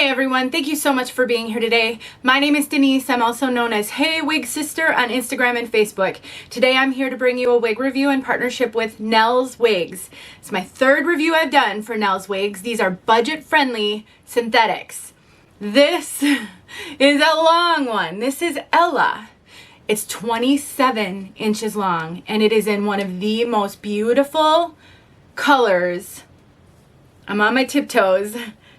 Hey everyone, thank you so much for being here today. My name is Denise. I'm also known as heywigsister on Instagram and Facebook. Today I'm here to bring you a wig review in partnership with Nell's Wigs. It's my third review I've done for Nell's Wigs. These are budget-friendly synthetics. This is a long one. This is Ella. It's 27 inches long and it is in one of the most beautiful colors. I'm on my tiptoes.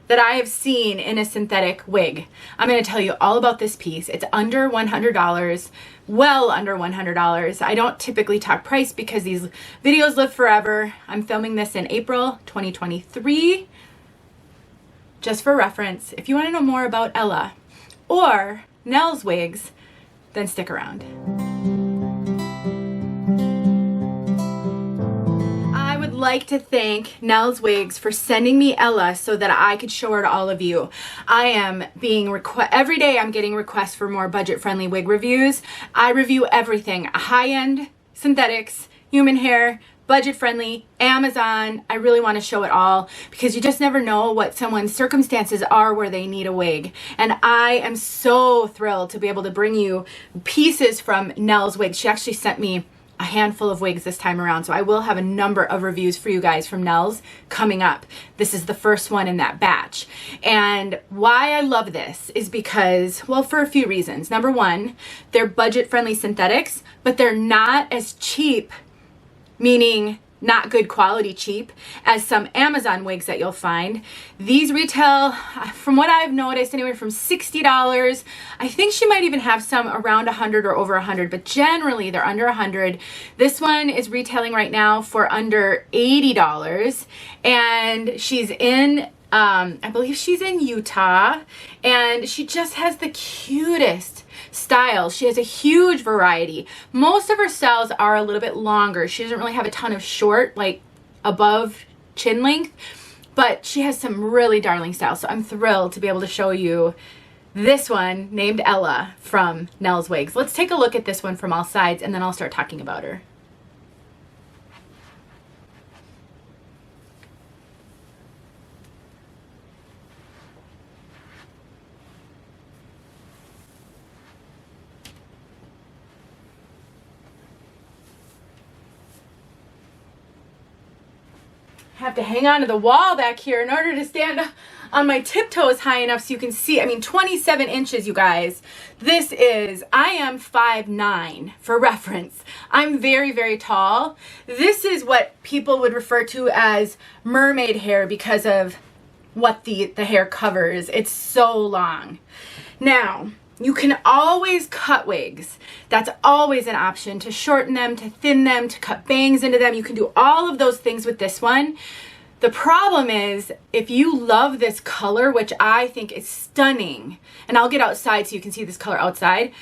That I have seen in a synthetic wig. I'm going to tell you all about this piece. It's under $100, well under $100. I don't typically talk price because these videos live forever. I'm filming this in April 2023. Just for reference, if you want to know more about Ella or Nell's Wigs, then stick around. Like to thank Nell's Wigs for sending me Ella so that I could show her to all of you. I am being every day I'm getting requests for more budget-friendly wig reviews. I review everything, high-end synthetics, human hair, budget-friendly, Amazon. I really want to show it all because you just never know what someone's circumstances are where they need a wig. And I am so thrilled to be able to bring you pieces from Nell's Wigs. She actually sent me a handful of wigs this time around, so I will have a number of reviews for you guys from Nell's coming up. This is the first one in that batch. And why I love this is because, well, for a few reasons. Number one, they're budget-friendly synthetics, but they're not as cheap, meaning not good quality cheap, as some Amazon wigs that you'll find. These retail, from what I've noticed, anywhere from $60. I think she might even have some around 100 or over 100, but generally they're under 100. This one is retailing right now for under $80, and she's in, I believe she's in Utah, and she just has the cutest styles. She has a huge variety. Most of her styles are a little bit longer. She doesn't really have a ton of short, like above chin length, but she has some really darling styles. So I'm thrilled to be able to show you this one named Ella from Nell's Wigs. Let's take a look at this one from all sides and then I'll start talking about her. Have to hang on to the wall back here in order to stand on my tiptoes high enough so you can see. I mean, 27 inches, you guys. This is, I am 5'9", for reference. I'm very, very tall. This is what people would refer to as mermaid hair because of what the hair covers. It's so long. Now, you can always cut wigs. That's always an option, to shorten them, to thin them, to cut bangs into them. You can do all of those things with this one. The problem is, if you love this color, which I think is stunning, and I'll get outside so you can see this color outside,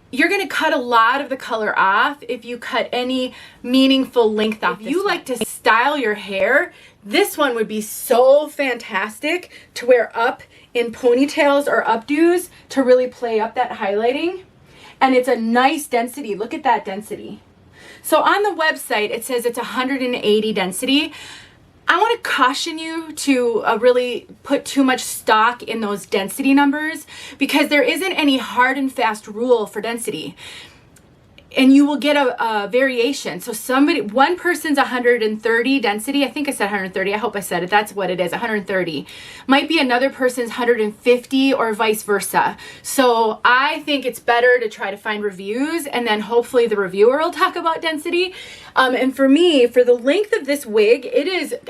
you're going to cut a lot of the color off if you cut any meaningful length off. If you like to style your hair, this one would be so fantastic to wear up in ponytails or updos to really play up that highlighting. And it's a nice density. Look at that density. So on the website, it says it's 180 density. I want to caution you to really put too much stock in those density numbers because there isn't any hard and fast rule for density. And you will get a variation. So one person's 130 density. I think I said 130. I hope I said it. That's what it is, 130. Might be another person's 150 or vice versa. So I think it's better to try to find reviews and then hopefully the reviewer will talk about density. And for me, for the length of this wig,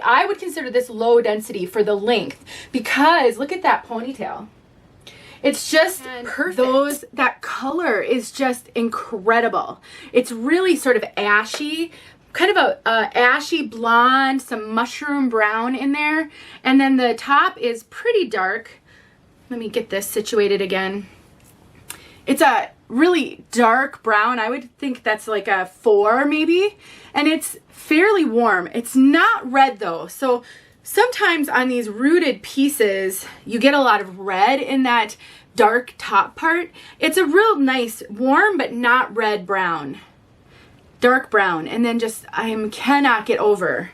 I would consider this low density for the length because look at that ponytail. It's just perfect. That color is just incredible. It's really sort of ashy, kind of a ashy blonde, some mushroom brown in there. And then the top is pretty dark. Let me get this situated again. It's a really dark brown. I would think that's like a 4 maybe. And it's fairly warm. It's not red though. So sometimes on these rooted pieces, you get a lot of red in that dark top part. It's a real nice warm but not red brown, dark brown. And then just I cannot get over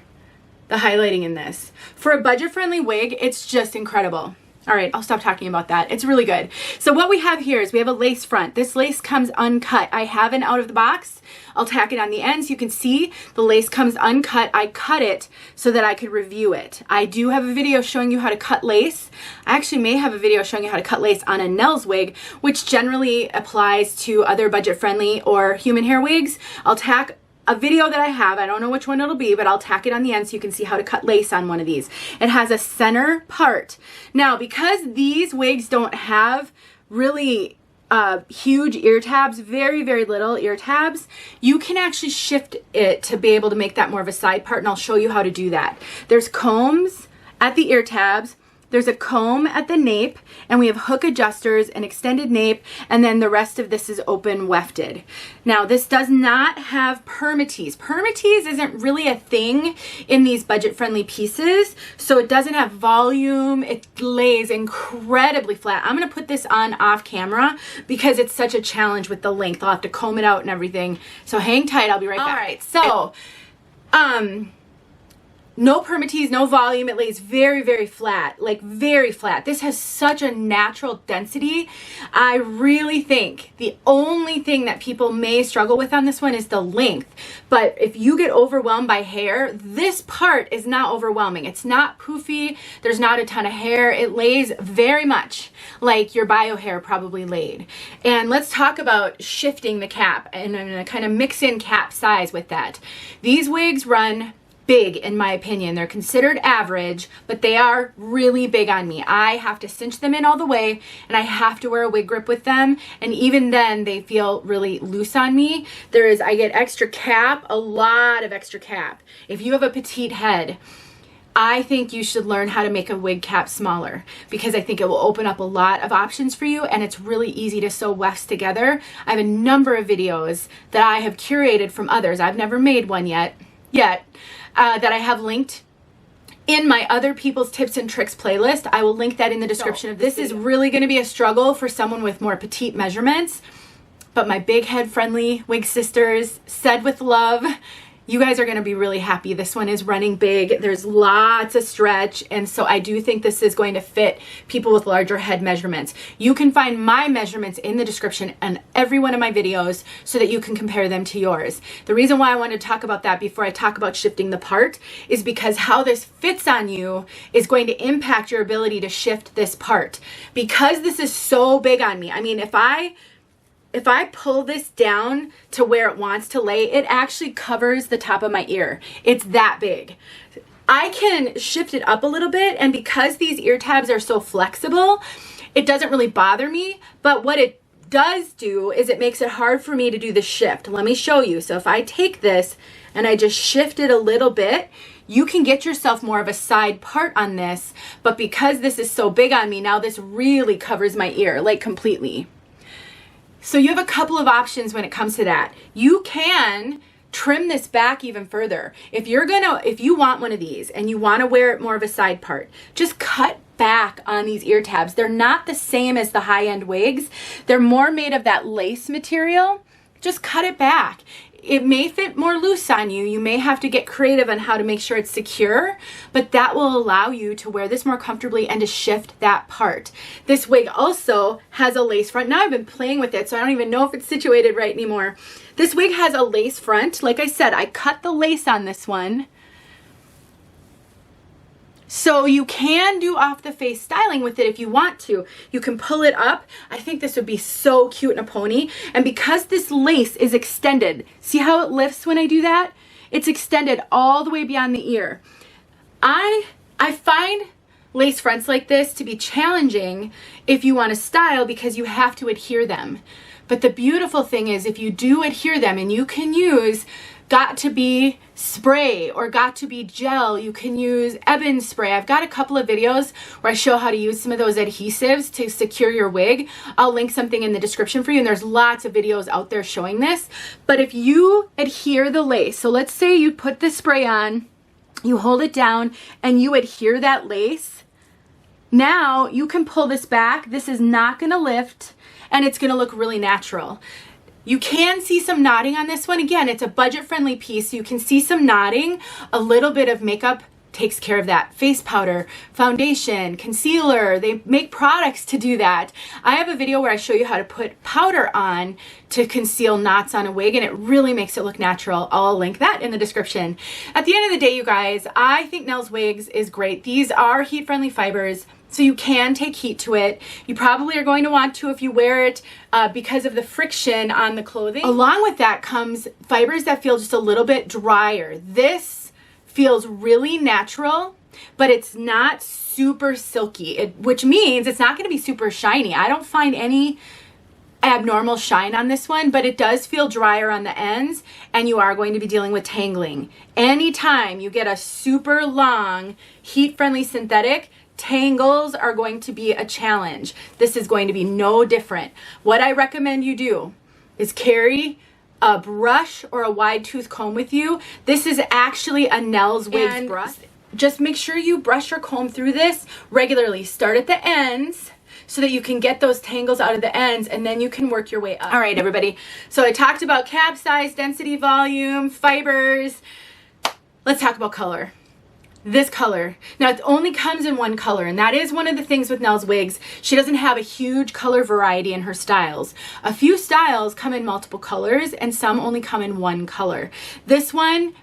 the highlighting in this. For a budget-friendly wig, it's just incredible. All right, I'll stop talking about that. It's really good. So what we have here is we have a lace front. This lace comes uncut. I have an out of the box. I'll tack it on the end so you can see the lace comes uncut. I cut it so that I could review it. I do have a video showing you how to cut lace. I actually may have a video showing you how to cut lace on a Nels wig, which generally applies to other budget-friendly or human hair wigs. I'll tack a video that I have, I don't know which one it'll be, but I'll tack it on the end so you can see how to cut lace on one of these. It has a center part. Now, because these wigs don't have really huge ear tabs, very, very little ear tabs, you can actually shift it to be able to make that more of a side part, and I'll show you how to do that. There's combs at the ear tabs. There's a comb at the nape, and we have hook adjusters, an extended nape, and then the rest of this is open wefted. Now, this does not have Permatease. Permatease isn't really a thing in these budget-friendly pieces, so it doesn't have volume. It lays incredibly flat. I'm gonna put this on off camera because it's such a challenge with the length. I'll have to comb it out and everything. So hang tight, I'll be right back. All right, so, no Permatease, no volume. It lays very, very flat, like very flat. This has such a natural density. I really think the only thing that people may struggle with on this one is the length. But if you get overwhelmed by hair, this part is not overwhelming. It's not poofy. There's not a ton of hair. It lays very much like your bio hair probably laid. And let's talk about shifting the cap. And I'm gonna kind of mix in cap size with that. These wigs run big, in my opinion. They're considered average, but they are really big on me. I have to cinch them in all the way, and I have to wear a wig grip with them, and even then they feel really loose on me. I get extra cap, a lot of extra cap. If you have a petite head, I think you should learn how to make a wig cap smaller, because I think it will open up a lot of options for you, and it's really easy to sew wefts together. I have a number of videos that I have curated from others. I've never made one yet, that I have linked in my other people's tips and tricks playlist. I will link that in the description of this. This is really going to be a struggle for someone with more petite measurements, but my big head friendly wig sisters, said with love, you guys are going to be really happy. This one is running big. There's lots of stretch, and so I do think this is going to fit people with larger head measurements. You can find my measurements in the description and every one of my videos so that you can compare them to yours. The reason why I wanted to talk about that before I talk about shifting the part is because how this fits on you is going to impact your ability to shift this part. Because this is so big on me, I mean, if I pull this down to where it wants to lay, it actually covers the top of my ear. It's that big. I can shift it up a little bit, and because these ear tabs are so flexible, it doesn't really bother me, but what it does do is it makes it hard for me to do the shift. Let me show you. So if I take this and I just shift it a little bit, you can get yourself more of a side part on this, but because this is so big on me, now this really covers my ear, like completely. So you have a couple of options when it comes to that. You can trim this back even further. If you want one of these and you want to wear it more of a side part, just cut back on these ear tabs. They're not the same as the high-end wigs. They're more made of that lace material. Just cut it back. It may fit more loose on you. You may have to get creative on how to make sure it's secure, but that will allow you to wear this more comfortably and to shift that part. This wig also has a lace front. Now I've been playing with it, so I don't even know if it's situated right anymore. This wig has a lace front. Like I said, I cut the lace on this one. So you can do off the face styling with it if you want to. You can pull it up. I think this would be so cute in a pony. And because this lace is extended, see how it lifts when I do that? It's extended all the way beyond the ear. I find lace fronts like this to be challenging if you want to style because you have to adhere them. But the beautiful thing is if you do adhere them, and you can use got to be spray or got to be gel, you can use ebony spray. I've got a couple of videos where I show how to use some of those adhesives to secure your wig. I'll link something in the description for you, and there's lots of videos out there showing this. But if you adhere the lace, so let's say you put the spray on, you hold it down, and you adhere that lace, now you can pull this back. This is not gonna lift, and it's gonna look really natural. You can see some knotting on this one. Again, it's a budget-friendly piece, so you can see some knotting, a little bit of makeup takes care of that. Face powder, foundation, concealer, they make products to do that. I have a video where I show you how to put powder on to conceal knots on a wig, and it really makes it look natural. I'll link that in the description. At the end of the day, you guys, I think Nell's Wigs is great. These are heat-friendly fibers, so you can take heat to it. You probably are going to want to if you wear it because of the friction on the clothing. Along with that comes fibers that feel just a little bit drier. This feels really natural, but it's not super silky, which means it's not going to be super shiny. I don't find any abnormal shine on this one, but it does feel drier on the ends, and you are going to be dealing with tangling. Anytime you get a super long, heat-friendly synthetic, tangles are going to be a challenge. This is going to be no different. What I recommend you do is carry a brush or a wide tooth comb with you. This is actually a Nell's Wigs brush. Just make sure you brush or comb through this regularly. Start at the ends so that you can get those tangles out of the ends, and then you can work your way up. All right, everybody. So I talked about cap size, density, volume, fibers. Let's talk about color. This color. Now, it only comes in one color, and that is one of the things with Nell's Wigs. She doesn't have a huge color variety in her styles. A few styles come in multiple colors, and some only come in one color. This one,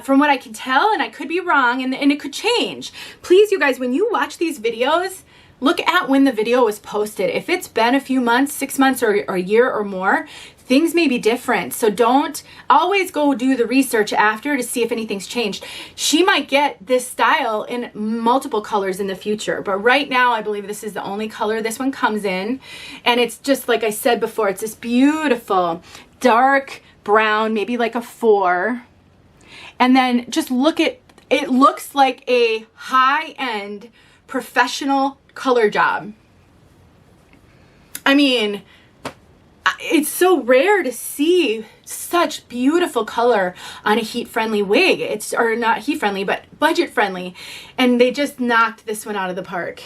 from what I can tell, and I could be wrong, and it could change. Please, you guys, when you watch these videos, look at when the video was posted. If it's been a few months, 6 months, or a year or more, things may be different. So don't always go do the research after to see if anything's changed. She might get this style in multiple colors in the future, but right now I believe this is the only color this one comes in. And it's just like I said before, it's this beautiful dark brown, maybe like a 4. And then just look at, it looks like a high-end professional color job. I mean, it's so rare to see such beautiful color on a heat-friendly wig. It's, or not heat-friendly, but budget-friendly. And they just knocked this one out of the park.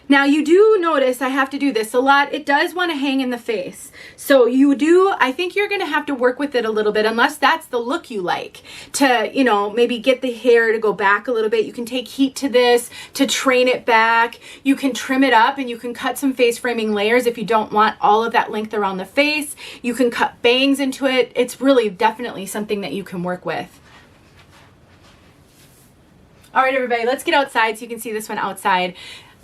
Now, you do notice I have to do this a lot. It does want to hang in the face. So you do, I think you're going to have to work with it a little bit, unless that's the look you like, to, you know, maybe get the hair to go back a little bit. You can take heat to this to train it back. You can trim it up, and you can cut some face framing layers if you don't want all of that length around the face. You can cut bangs into it. It's really definitely something that you can work with. All right, everybody, let's get outside so you can see this one outside.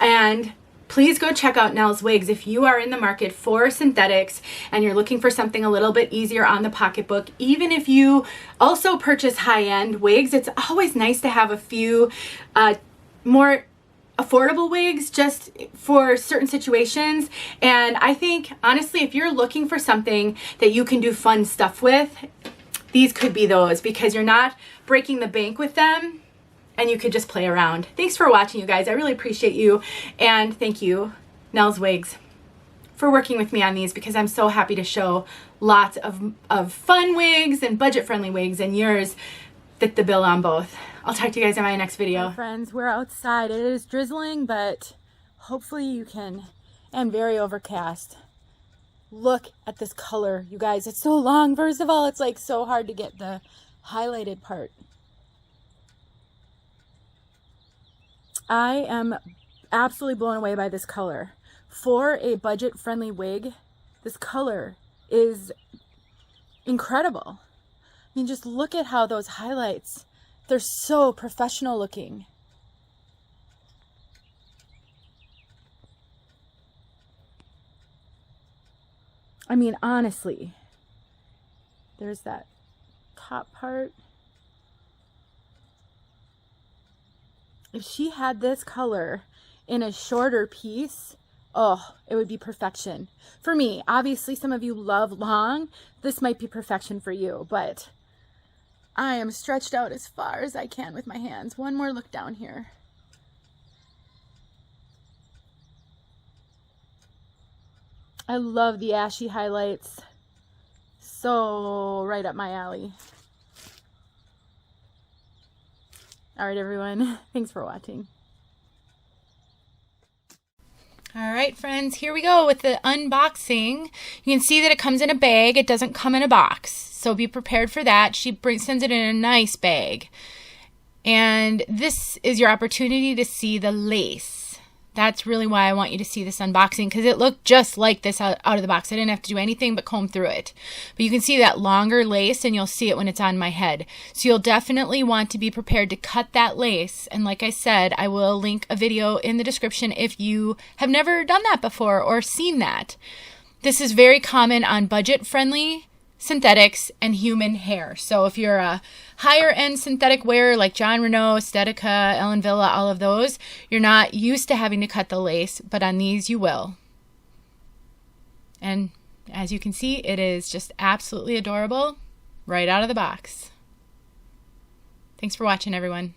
And please go check out Nell's Wigs if you are in the market for synthetics and you're looking for something a little bit easier on the pocketbook. Even if you also purchase high-end wigs, it's always nice to have a few more affordable wigs just for certain situations. And I think, honestly, if you're looking for something that you can do fun stuff with, these could be those, because you're not breaking the bank with them. And you could just play around. Thanks for watching, you guys. I really appreciate you. And thank you, Nell's Wigs, for working with me on these, because I'm so happy to show lots of fun wigs and budget-friendly wigs, and yours fit the bill on both. I'll talk to you guys in my next video. Hi, friends, we're outside. It is drizzling, but hopefully you can, and very overcast. Look at this color, you guys. It's so long. First of all, it's like so hard to get the highlighted part. I am absolutely blown away by this color. For a budget-friendly wig, this color is incredible. I mean, just look at how those highlights, they're so professional looking. I mean, honestly, there's that top part. If she had this color in a shorter piece, oh, it would be perfection. For me, obviously some of you love long. This might be perfection for you, but I am stretched out as far as I can with my hands. One more look down here. I love the ashy highlights. So right up my alley. All right, everyone. Thanks for watching. All right, friends, here we go with the unboxing. You can see that it comes in a bag. It doesn't come in a box, so be prepared for that. She sends it in a nice bag. And this is your opportunity to see the lace. That's really why I want you to see this unboxing, because it looked just like this out of the box. I didn't have to do anything but comb through it. But you can see that longer lace, and you'll see it when it's on my head. So you'll definitely want to be prepared to cut that lace. And like I said, I will link a video in the description if you have never done that before or seen that. This is very common on budget-friendly synthetics and human hair. So if you're a higher end synthetic wearer like John Renault, Estetica, Ellen Villa, all of those, you're not used to having to cut the lace, but on these you will. And as you can see, it is just absolutely adorable right out of the box. Thanks for watching, everyone.